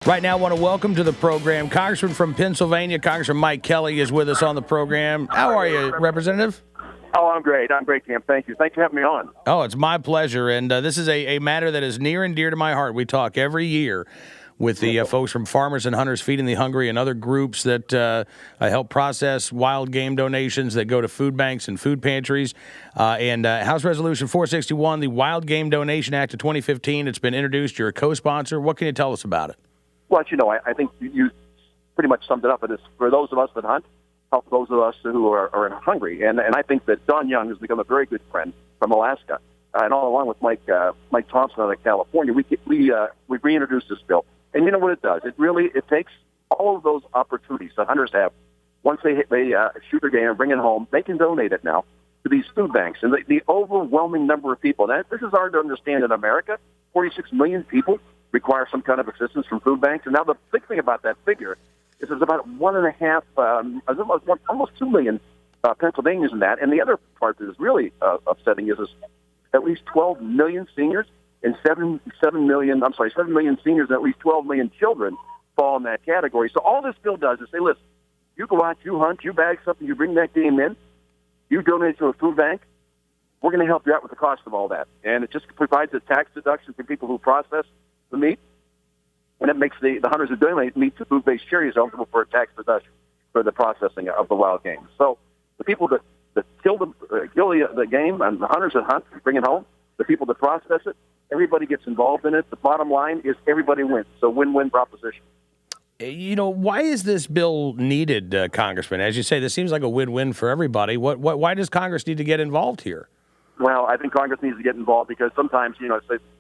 Right now, I want to welcome to the program Congressman from Pennsylvania. Congressman Mike Kelly is with us on the program. How are you, Representative? Oh, I'm great. I'm great, Cam. Thank you. Thanks for having me on. Oh, it's my pleasure. And this is a matter that is near and dear to my heart. We talk every year with the folks from Farmers and Hunters Feeding the Hungry and other groups that help process wild game donations that go to food banks and food pantries. And House Resolution 461, the Wild Game Donation Act of 2015, it's been introduced. You're a co-sponsor. What can you tell us about it? Well, I think you pretty much summed it up. It is for those of us that hunt, help those of us who are hungry. And I think that Don Young has become a very good friend from Alaska. And all along with Mike Thompson out of California, we reintroduced this bill. And you know what it does? It takes all of those opportunities that hunters have. Once they shoot their game and bring it home, they can donate it now to these food banks. And the overwhelming number of people, and this is hard to understand in America, 46 million people require some kind of assistance from food banks. And now the big thing about that figure is there's about 1.5, almost 2 million Pennsylvanians in that. And the other part that is really upsetting is at least 12 million seniors and 7 million seniors and at least 12 million children fall in that category. So all this bill does is say, listen, you go out, you hunt, you bag something, you bring that game in, you donate to a food bank, we're going to help you out with the cost of all that. And it just provides a tax deduction for people who process the meat, and it makes the hunters who donate meat to food-based charities eligible for a tax deduction for the processing of the wild game. So the people that kill the game and the hunters that hunt, bring it home, the people that process it, everybody gets involved in it. The bottom line is everybody wins. So win-win proposition. Why is this bill needed, Congressman? As you say, this seems like a win-win for everybody. Why does Congress need to get involved here? Well, I think Congress needs to get involved because sometimes,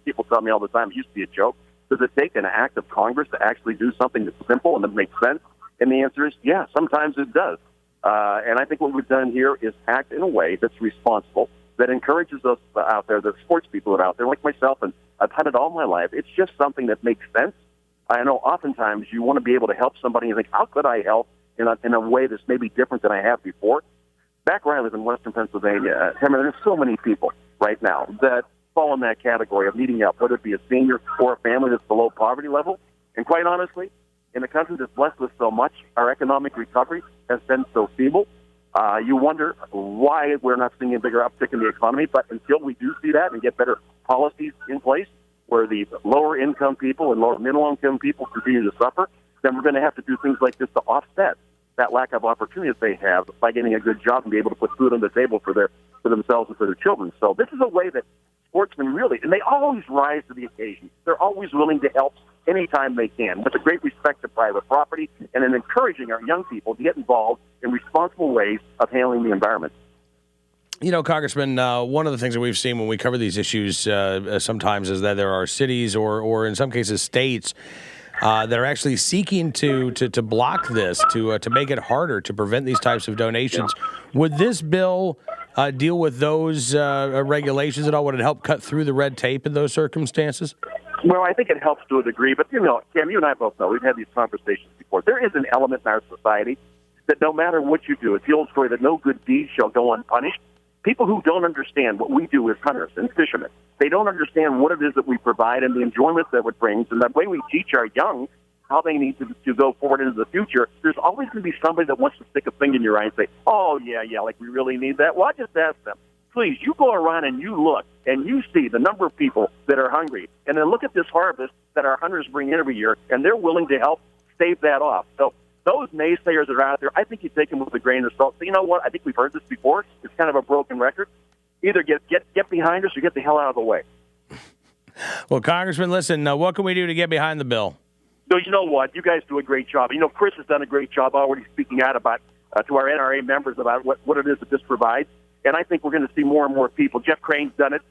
people tell me all the time, it used to be a joke. Does it take an act of Congress to actually do something that's simple and that makes sense? And the answer is, yeah, sometimes it does. And I think what we've done here is act in a way that's responsible, that encourages us out there, the sports people that are out there, like myself, and I've had it all my life. It's just something that makes sense. I know oftentimes you want to be able to help somebody and think, how could I help in a way that's maybe different than I have before? Back where I live in Western Pennsylvania, there's so many people right now that fall in that category of needing help, whether it be a senior or a family that's below poverty level. And quite honestly, in a country that's blessed with so much, our economic recovery has been so feeble. You wonder why we're not seeing a bigger uptick in the economy. But until we do see that and get better policies in place where the lower income people and lower middle income people continue to suffer, then we're going to have to do things like this to offset that lack of opportunity that they have by getting a good job and be able to put food on the table for themselves and for their children. So this is a way that sportsmen really, and they always rise to the occasion. They're always willing to help anytime they can, with a great respect to private property and in encouraging our young people to get involved in responsible ways of handling the environment. Congressman, one of the things that we've seen when we cover these issues sometimes is that there are cities or in some cases states that are actually seeking to block this, to make it harder to prevent these types of donations. Would this bill deal with those regulations at all? Would it help cut through the red tape in those circumstances? Well, I think it helps to a degree, but Cam, you and I both know, we've had these conversations before. There is an element in our society that no matter what you do, it's the old story that no good deed shall go unpunished. People who don't understand what we do as hunters and fishermen, they don't understand what it is that we provide and the enjoyment that it brings, and the way we teach our young how they need to go forward into the future. There's always going to be somebody that wants to stick a finger in your eye and say, oh, yeah, like we really need that. Well, I just ask them, please, you go around and you look and you see the number of people that are hungry, and then look at this harvest that our hunters bring in every year, and they're willing to help stave that off. So those naysayers that are out there, I think you take them with a grain of salt. So you know what? I think we've heard this before. It's kind of a broken record. Either get behind us or get the hell out of the way. Well, Congressman, listen, what can we do to get behind the bill? So you know what? You guys do a great job. Chris has done a great job already speaking out about to our NRA members about what it is that this provides. And I think we're going to see more and more people. Jeff Crane's done it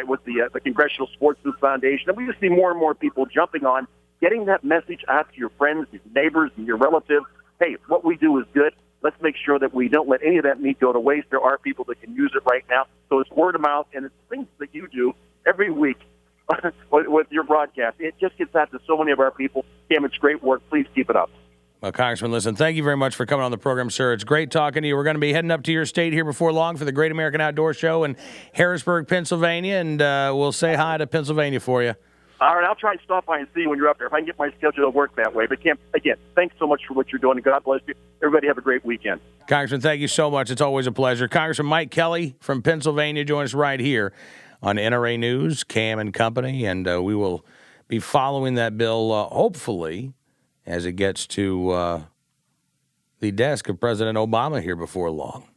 with the Congressional Sports Food Foundation. And we just see more and more people jumping on, getting that message out to your friends, your neighbors, and your relatives. Hey, what we do is good. Let's make sure that we don't let any of that meat go to waste. There are people that can use it right now. So it's word of mouth, and it's things that you do every week with your broadcast. It just gets out to so many of our people. Cam, it's great work. Please keep it up. Well, Congressman, listen, thank you very much for coming on the program, sir. It's great talking to you. We're going to be heading up to your state here before long for the Great American Outdoor Show in Harrisburg, Pennsylvania, and we'll say hi to Pennsylvania for you. All right, I'll try and stop by and see you when you're up there if I can get my schedule to work that way. But again, thanks so much for what you're doing, and God bless you. Everybody have a great weekend. Congressman, thank you so much. It's always a pleasure. Congressman Mike Kelly from Pennsylvania joins us right here on NRA News, Cam and Company, and we will be following that bill, hopefully, as it gets to the desk of President Obama here before long.